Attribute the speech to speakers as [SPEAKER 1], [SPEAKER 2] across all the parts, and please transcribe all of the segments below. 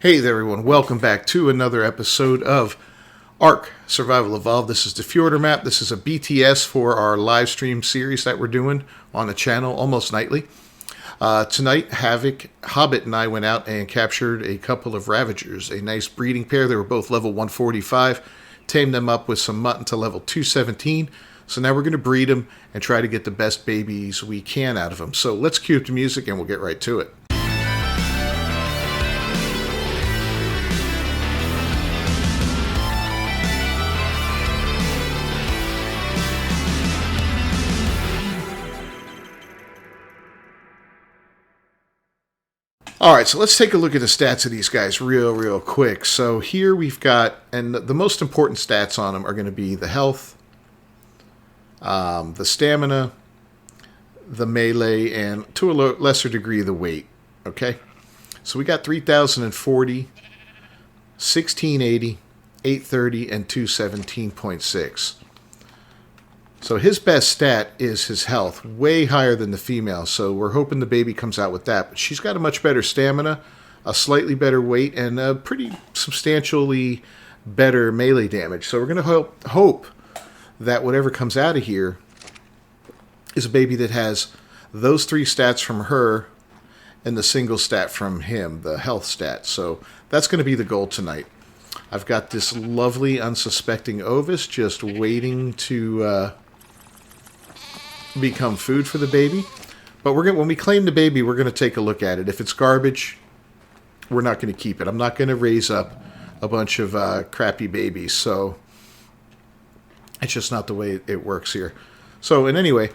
[SPEAKER 1] Hey there everyone, welcome back to another episode of Ark Survival Evolved. This is the Fjorder map. This is a BTS for our live stream series that we're doing on the channel almost nightly. Tonight, Hobbit and I went out and captured a couple of Ravagers, a nice breeding pair. They were both level 145, tamed them up with some mutton to level 217. So now we're going to breed them and try to get the best babies we can out of them. So let's cue up the music and we'll get right to it. Alright, so let's take a look at the stats of these guys real quick. So here we've got, and the most important stats on them are going to be the health, the stamina, the melee, and to a lesser degree the weight. Okay? So we got 3,040, 1680, 830, and 217.6. So his best stat is his health, way higher than the female, so we're hoping the baby comes out with that. But she's got a much better stamina, a slightly better weight, and a pretty substantially better melee damage. So we're going to hope that whatever comes out of here is a baby that has those three stats from her and the single stat from him, the health stat. So that's going to be the goal tonight. I've got this lovely unsuspecting ovis just waiting to become food for the baby. But when we claim the baby, we're going to take a look at it. If it's garbage, we're not going to keep it. I'm not going to raise up a bunch of crappy babies. So it's just not the way it works here. So in any way,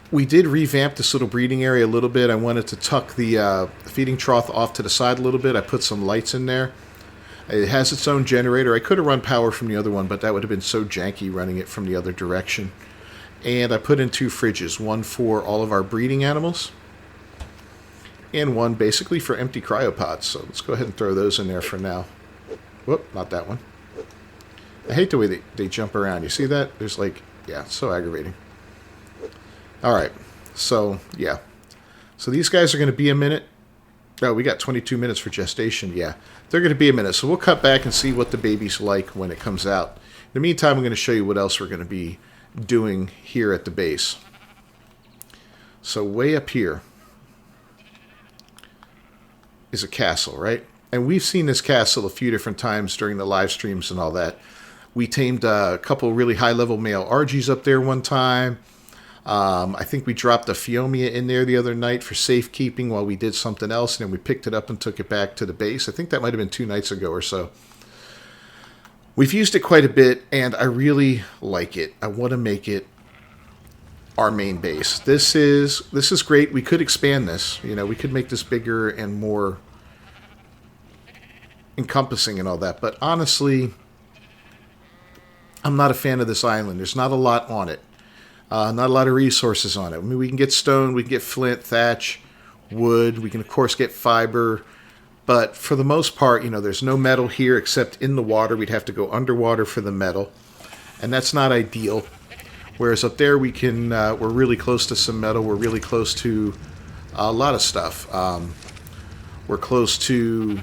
[SPEAKER 1] we did revamp this little breeding area a little bit. I wanted to tuck the feeding trough off to the side a little bit. I put some lights in there. It has its own generator. I could have run power from the other one, but that would have been so janky running it from the other direction. And I put in two fridges, one for all of our breeding animals, and one basically for empty cryopods. So let's go ahead and throw those in there for now. Whoop, not that one. I hate the way they jump around. You see that? There's like, yeah, it's so aggravating. Alright, so, yeah. So these guys are going to be a minute. Oh, we got 22 minutes for gestation. Yeah, they're going to be a minute. So we'll cut back and see what the baby's like when it comes out. In the meantime, I'm going to show you what else we're going to be doing here at the base. So way up here is a castle, right? And we've seen this castle a few different times during the live streams and all that. We tamed a couple really high-level male Argies up there one time. I think we dropped a Phiomia in there the other night for safekeeping while we did something else, and then we picked it up and took it back to the base. I think that might have been 2 nights ago or so. We've used it quite a bit, and I really like it. I want to make it our main base. This is great. We could expand this. You know, we could make this bigger and more encompassing and all that. But honestly, I'm not a fan of this island. There's not a lot on it. Not a lot of resources on it. I mean, we can get stone, we can get flint, thatch, wood. We can, of course, get fiber. But for the most part, you know, there's no metal here except in the water. We'd have to go underwater for the metal. And that's not ideal. Whereas up there, we can, we're really close to some metal. We're really close to a lot of stuff. We're close to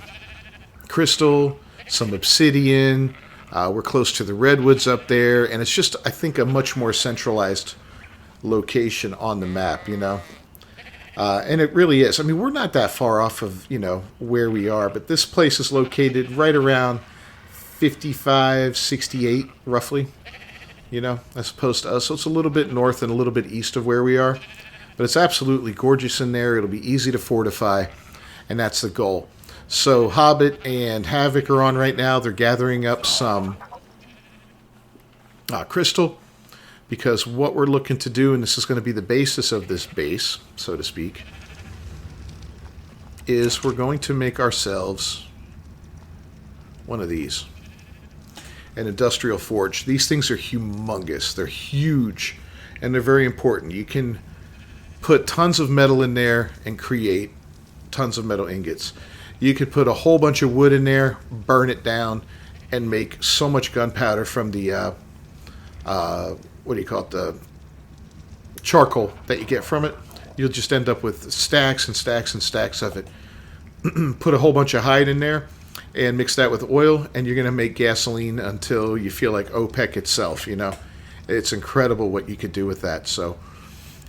[SPEAKER 1] crystal, some obsidian. We're close to the redwoods up there. And it's just, I think, a much more centralized location on the map, you know. And it really is. I mean, we're not that far off of, you know, where we are. But this place is located right around 55, 68, roughly, you know, as opposed to us. So it's a little bit north and a little bit east of where we are. But it's absolutely gorgeous in there. It'll be easy to fortify. And that's the goal. So Hobbit and Havoc are on right now. They're gathering up some crystal. Because what we're looking to do, and this is going to be the basis of this base, so to speak, is we're going to make ourselves one of these. An industrial forge. These things are humongous. They're huge, and they're very important. You can put tons of metal in there and create tons of metal ingots. You could put a whole bunch of wood in there, burn it down, and make so much gunpowder from the what do you call it, the charcoal that you get from it. You'll just end up with stacks and stacks and stacks of it. Put a whole bunch of hide in there and mix that with oil, and you're going to make gasoline until you feel like OPEC itself, you know. It's incredible what you could do with that. So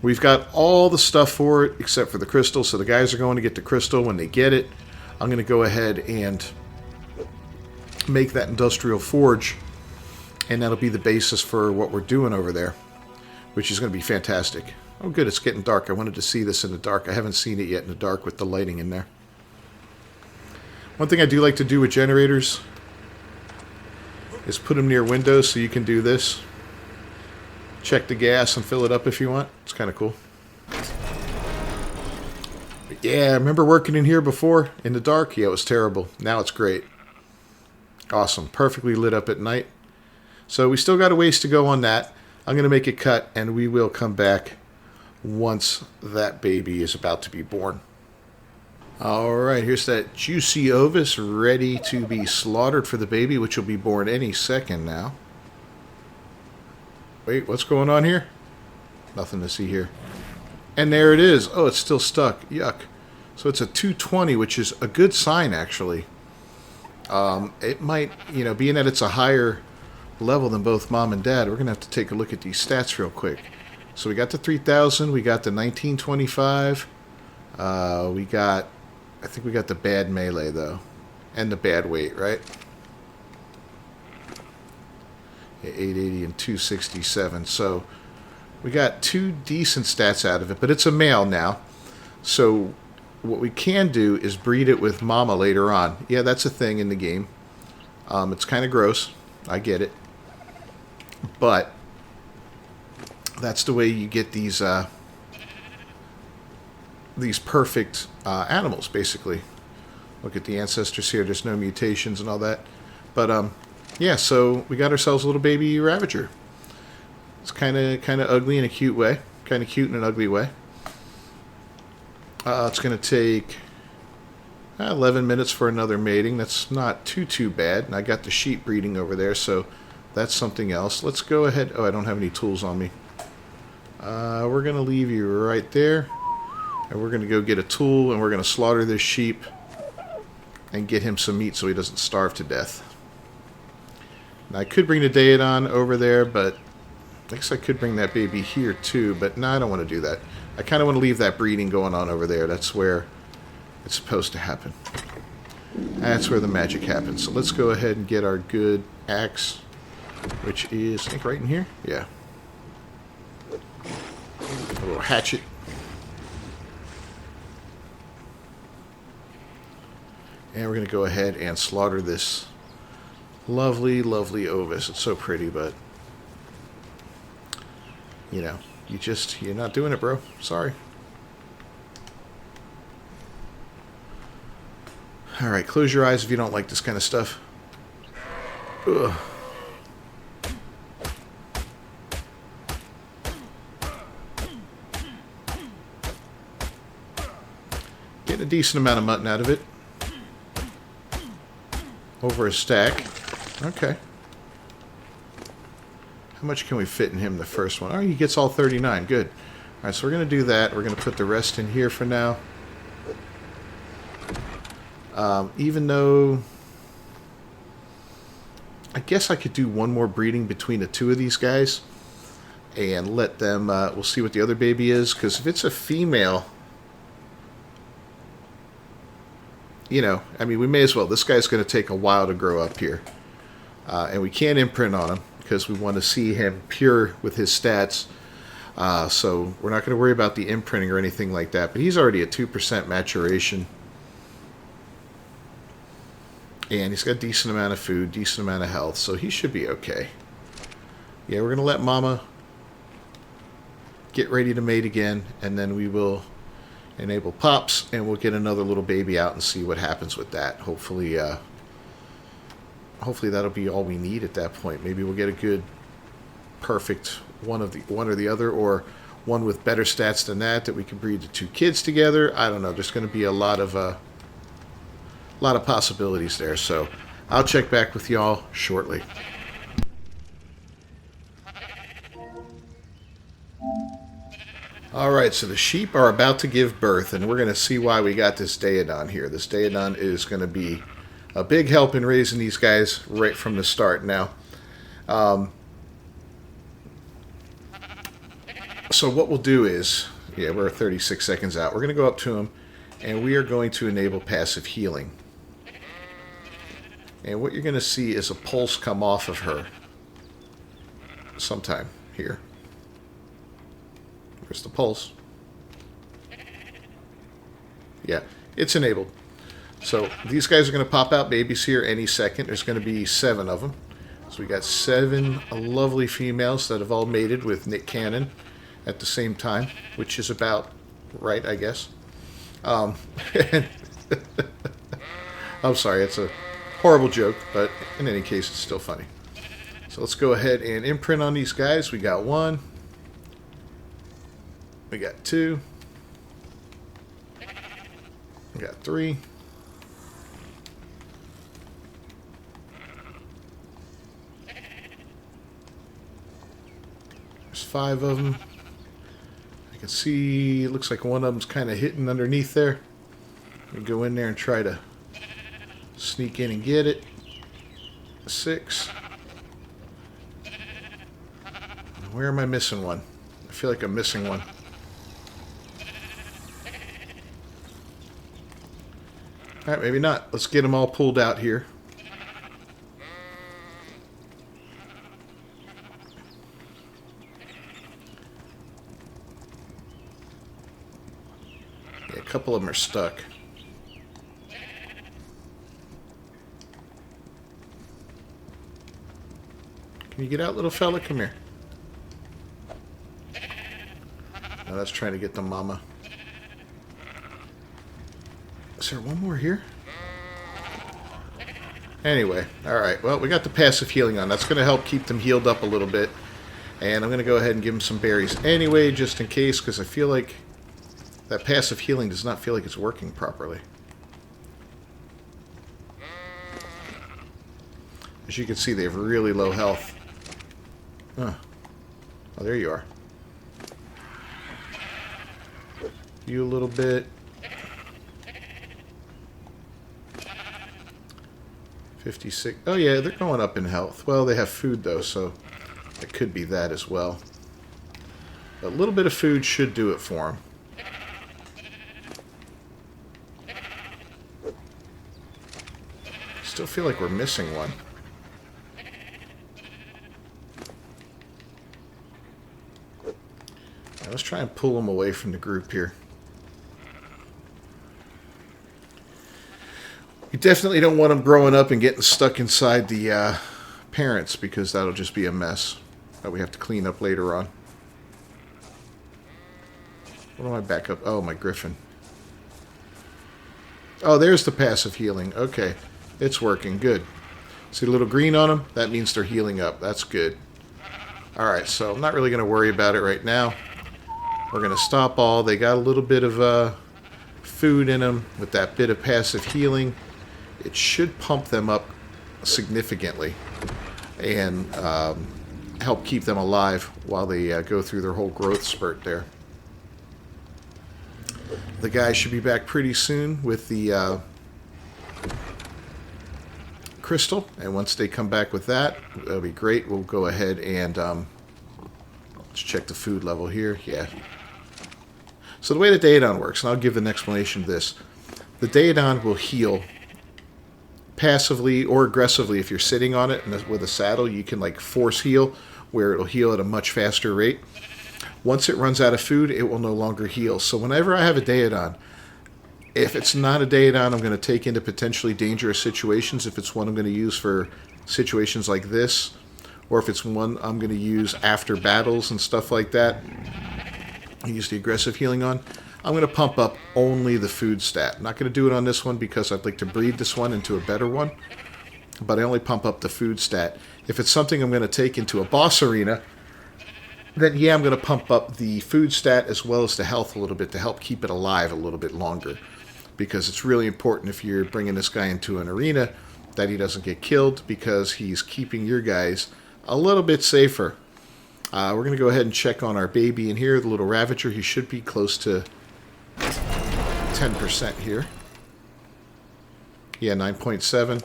[SPEAKER 1] we've got all the stuff for it except for the crystal. So the guys are going to get the crystal. When they get it, I'm going to go ahead and make that industrial forge, and that'll be the basis for what we're doing over there, which is going to be fantastic. Oh good, it's getting dark. I wanted to see this in the dark. I haven't seen it yet in the dark with the lighting in there. One thing I do like to do with generators is put them near windows so you can do this. Check the gas and fill it up if you want. It's kind of cool. But yeah, remember working in here before in the dark? Yeah, it was terrible. Now it's great. Awesome. Perfectly lit up at night. So we still got a ways to go on that. I'm going to make a cut and we will come back once that baby is about to be born. Alright, here's that juicy ovis ready to be slaughtered for the baby, which will be born any second now. Wait, what's going on here? Nothing to see here. And there it is. Oh, it's still stuck. Yuck. So it's a 220, which is a good sign, actually. It might, you know, being that it's a higher level than both mom and dad, we're going to have to take a look at these stats real quick. So we got the 3,000, we got the 1925, we got, I think we got the bad melee, though, and the bad weight, right? Yeah, 880 and 267, so we got 2 decent stats out of it, but it's a male now, so what we can do is breed it with mama later on. Yeah, that's a thing in the game. It's kind of gross, I get it, but that's the way you get these perfect animals, basically. Look at the ancestors here. There's no mutations and all that. But yeah, so we got ourselves a little baby Ravager. It's kind of ugly in a cute way. Kind of cute in an ugly way. It's going to take 11 minutes for another mating. That's not too bad. And I got the sheep breeding over there, so that's something else. Let's go ahead. Oh, I don't have any tools on me. We're going to leave you right there. And we're going to go get a tool, and we're going to slaughter this sheep and get him some meat so he doesn't starve to death. Now, I could bring the Daedon over there, but I guess I could bring that baby here too, but no, I don't want to do that. I kind of want to leave that breeding going on over there. That's where it's supposed to happen. That's where the magic happens. So let's go ahead and get our good axe, which is, I think, right in here. Yeah. A little hatchet. And we're going to go ahead and slaughter this lovely, lovely ovis. It's so pretty, but, you know, you're not doing it, bro. Sorry. Alright, close your eyes if you don't like this kind of stuff. Ugh. Getting a decent amount of mutton out of it. Over a stack. Okay. How much can we fit in him the first one? Oh, he gets all 39. Good. Alright, so we're going to do that. We're going to put the rest in here for now. Even though I guess I could do one more breeding between the two of these guys and let them, we'll see what the other baby is, because if it's a female, you know, I mean, we may as well. This guy's going to take a while to grow up here. And we can't imprint on him because we want to see him pure with his stats. So we're not going to worry about the imprinting or anything like that. But he's already at 2% maturation. And he's got a decent amount of food, decent amount of health. So he should be okay. Yeah, we're going to let Mama get ready to mate again. And then we will enable Pops. And we'll get another little baby out and see what happens with that. Hopefully, hopefully that'll be all we need at that point. Maybe we'll get a good, perfect one or the other. Or one with better stats than that we can breed the two kids together. I don't know. There's going to be a lot of possibilities there, so I'll check back with y'all shortly. Alright, so the sheep are about to give birth, and we're going to see why we got this Daedon here. This Daedon is going to be a big help in raising these guys right from the start. Now, so what we'll do is, yeah, we're 36 seconds out. We're going to go up to them, and we are going to enable passive healing. And what you're going to see is a pulse come off of her sometime here. Where's the pulse? Yeah, it's enabled. So these guys are going to pop out babies here any second. There's going to be 7 of them. So we got 7 lovely females that have all mated with Nick Cannon at the same time, which is about right, I guess. I'm sorry, it's a horrible joke, but in any case, it's still funny. So let's go ahead and imprint on these guys. We got 1. We got 2. We got 3. There's 5 of them. I can see, it looks like one of them's kind of hitting underneath there. We go in there and try to sneak in and get it. 6. Where am I missing one? I feel like I'm missing one. Alright, maybe not. Let's get them all pulled out here. Yeah, a couple of them are stuck. Can you get out, little fella? Come here. Now that's trying to get the mama. Is there one more here? Anyway, alright. Well, we got the passive healing on. That's going to help keep them healed up a little bit. And I'm going to go ahead and give them some berries anyway, just in case, because I feel like that passive healing does not feel like it's working properly. As you can see, they have really low health. Huh. Oh, there you are. You a little bit. 56. Oh yeah, they're going up in health. Well, they have food though, so it could be that as well. A little bit of food should do it for them. Still feel like we're missing one. Now, let's try and pull them away from the group here. You definitely don't want them growing up and getting stuck inside the parents, because that'll just be a mess that we have to clean up later on. What do I back up? Oh, my griffin. Oh, there's the passive healing. Okay, it's working. Good. See the little green on them? That means they're healing up. That's good. Alright, so I'm not really going to worry about it right now. We're going to stop all. They got a little bit of food in them with that bit of passive healing. It should pump them up significantly and help keep them alive while they go through their whole growth spurt there. The guys should be back pretty soon with the crystal, and once they come back with that, that'll be great. We'll go ahead and let's check the food level here. Yeah. So the way the Daedon works, and I'll give an explanation of this. The Daedon will heal passively or aggressively. If you're sitting on it and with a saddle, you can like force heal, where it'll heal at a much faster rate. Once it runs out of food, it will no longer heal. So whenever I have a Daedon, if it's not a Daedon I'm going to take into potentially dangerous situations, if it's one I'm going to use for situations like this, or if it's one I'm going to use after battles and stuff like that, I use the aggressive healing on, I'm going to pump up only the food stat. I'm not going to do it on this one because I'd like to breed this one into a better one, but I only pump up the food stat. If it's something I'm going to take into a boss arena, then yeah, I'm going to pump up the food stat as well as the health a little bit to help keep it alive a little bit longer, because it's really important if you're bringing this guy into an arena that he doesn't get killed, because he's keeping your guys a little bit safer. We're going to go ahead and check on our baby in here, the little Ravager. He should be close to 10% here. Yeah, 9.7.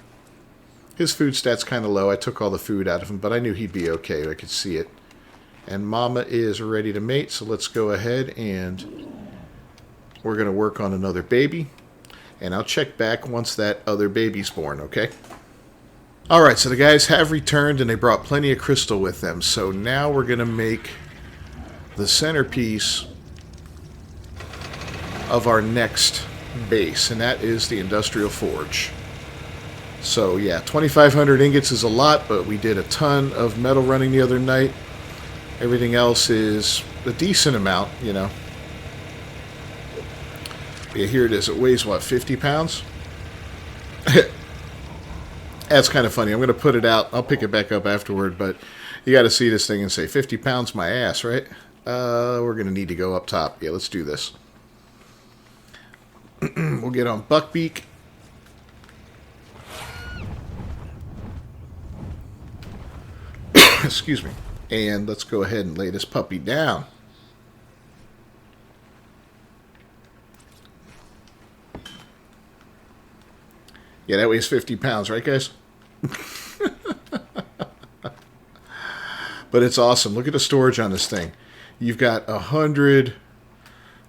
[SPEAKER 1] His food stat's kind of low. I took all the food out of him, but I knew he'd be okay. I could see it. And Mama is ready to mate, so let's go ahead and we're going to work on another baby. And I'll check back once that other baby's born, okay? Alright, so the guys have returned and they brought plenty of crystal with them. So now we're going to make the centerpiece of our next base, and that is the Industrial Forge. So yeah, 2,500 ingots is a lot, but we did a ton of metal running the other night. Everything else is a decent amount, you know. Yeah, here it is. It weighs, what, 50 pounds? That's kind of funny. I'm going to put it out. I'll pick it back up afterward, but you got to see this thing and say, 50 pounds my ass, right? We're going to need to go up top. Yeah, let's do this. We'll get on Buckbeak. Excuse me. And let's go ahead and lay this puppy down. Yeah, that weighs 50 pounds, right, guys? But it's awesome. Look at the storage on this thing. You've got 100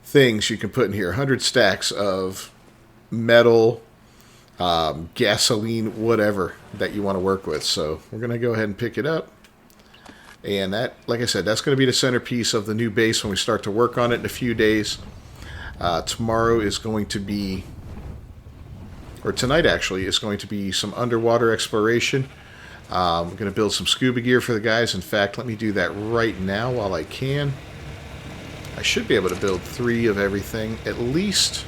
[SPEAKER 1] things you can put in here. 100 stacks of metal, gasoline, whatever that you want to work with. So we're going to go ahead and pick it up. And that, like I said, that's going to be the centerpiece of the new base when we start to work on it in a few days. Tomorrow is going to be, or tonight actually, is going to be some underwater exploration. We're going to build some scuba gear for the guys. In fact, let me do that right now while I can. I should be able to build 3 of everything, at least.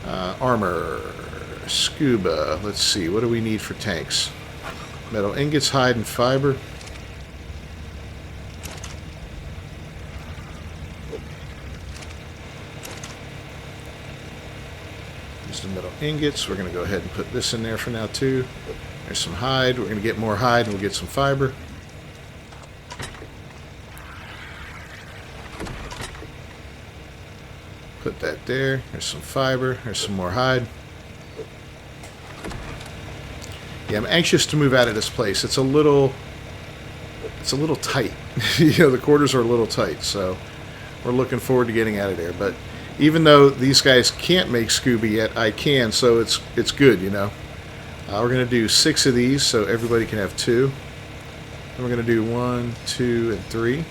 [SPEAKER 1] Armor, scuba, let's see, what do we need for tanks? Metal ingots, hide, and fiber. There's the metal ingots. We're going to go ahead and put this in there for now too. There's some hide. We're going to get more hide and we'll get some fiber. Put that there. There's some fiber. There's some more hide. Yeah, I'm anxious to move out of this place. It's a little tight. You know, the quarters are a little tight, so we're looking forward to getting out of there. But even though these guys can't make scuba yet, I can, so it's good, you know. We're going to do 6 of these so everybody can have 2. And we're going to do 1, 2, and 3.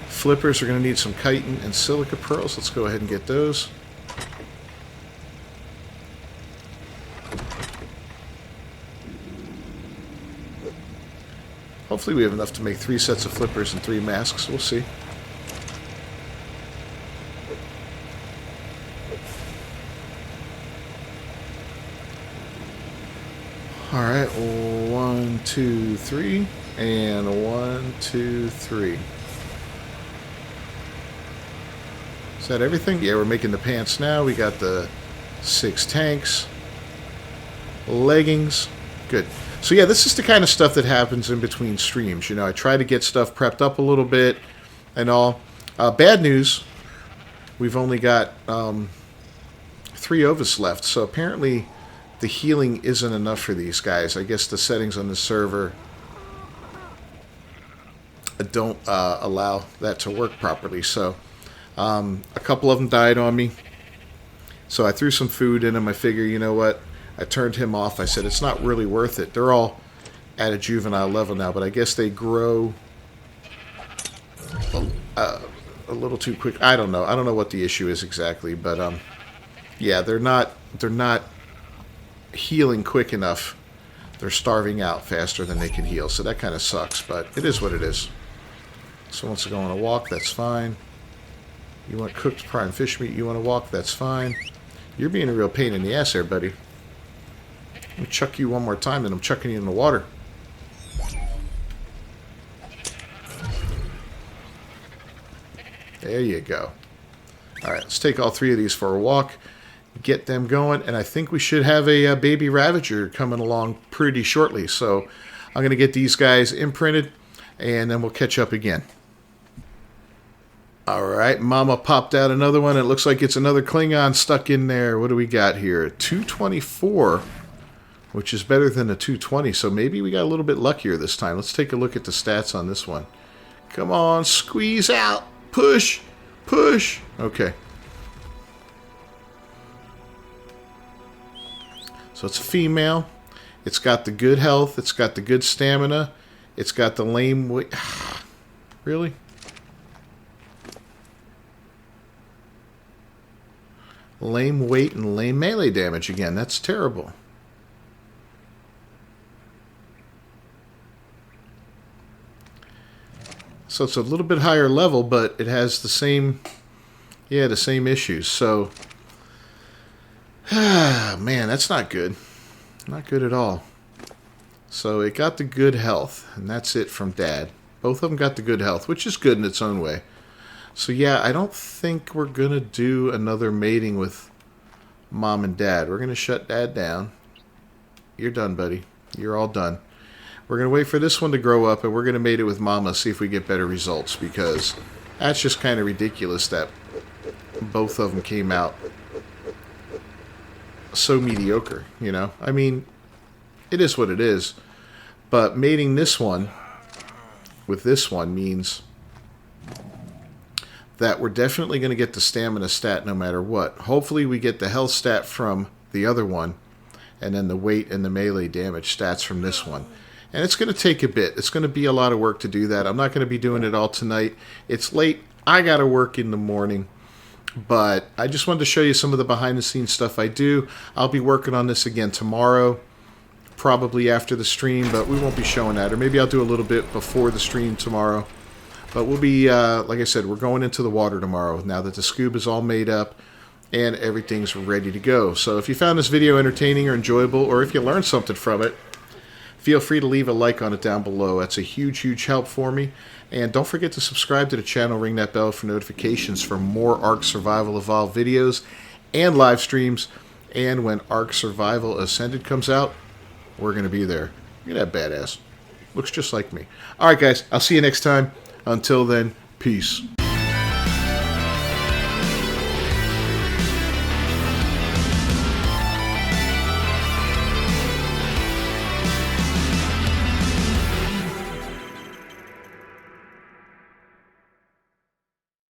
[SPEAKER 1] Flippers are going to need some chitin and silica pearls. Let's go ahead and get those. Hopefully we have enough to make 3 sets of flippers and 3 masks. We'll see. Alright, 1, 2, 3, and 1, 2, 3. Is that everything? Yeah, we're making the pants now. We got the 6 tanks. Leggings. Good. So yeah, this is the kind of stuff that happens in between streams. You know, I try to get stuff prepped up a little bit and all. Bad news, we've only got 3 of us left. So apparently the healing isn't enough for these guys. I guess the settings on the server don't allow that to work properly. So a couple of them died on me. So I threw some food in them. I figure, you know what? I turned him off. I said, it's not really worth it. They're all at a juvenile level now, but I guess they grow a little too quick. I don't know. I don't know what the issue is exactly, but yeah, they're not healing quick enough. They're starving out faster than they can heal, so that kind of sucks, but it is what it is. So wants to go on a walk, that's fine. You want cooked prime fish meat, you want to walk, that's fine. You're being a real pain in the ass there, buddy. Let me chuck you one more time, then I'm chucking you in the water. There you go. Alright, let's take all 3 of these for a walk. Get them going, and I think we should have a baby Ravager coming along pretty shortly. So I'm going to get these guys imprinted, and then we'll catch up again. All right, Mama popped out another one. It looks like it's another Klingon stuck in there. What do we got here? 224, which is better than a 220, so maybe we got a little bit luckier this time. Let's take a look at the stats on this one. Come on, squeeze out. Push. Push. Okay. So it's a female. It's got the good health. It's got the good stamina. It's got the lame weight. Really? Lame weight and lame melee damage again. That's terrible. So it's a little bit higher level, but it has the same, the same issues. So, man, that's not good. Not good at all. So it got the good health, and that's it from Dad. Both of them got the good health, which is good in its own way. So yeah, I don't think we're going to do another mating with Mom and Dad. We're going to shut Dad down. You're done, buddy. You're all done. We're going to wait for this one to grow up, and we're going to mate it with Mama, see if we get better results, because that's just kind of ridiculous that both of them came out so mediocre, you know? I mean, it is what it is, but mating this one with this one means that we're definitely going to get the stamina stat no matter what. Hopefully we get the health stat from the other one, and then the weight and the melee damage stats from this one. And it's going to take a bit. It's going to be a lot of work to do that. I'm not going to be doing it all tonight. It's late. I got to work in the morning. But I just wanted to show you some of the behind-the-scenes stuff I do. I'll be working on this again tomorrow, probably after the stream, but we won't be showing that. Or maybe I'll do a little bit before the stream tomorrow. But we'll be, like I said, we're going into the water tomorrow now that the scuba is all made up and everything's ready to go. So if you found this video entertaining or enjoyable, or if you learned something from it, feel free to leave a like on it down below. That's a huge, huge help for me. And don't forget to subscribe to the channel, ring that bell for notifications for more Ark Survival Evolved videos and live streams. And when Ark Survival Ascended comes out, we're going to be there. Look at that badass. Looks just like me. Alright guys, I'll see you next time. Until then, peace.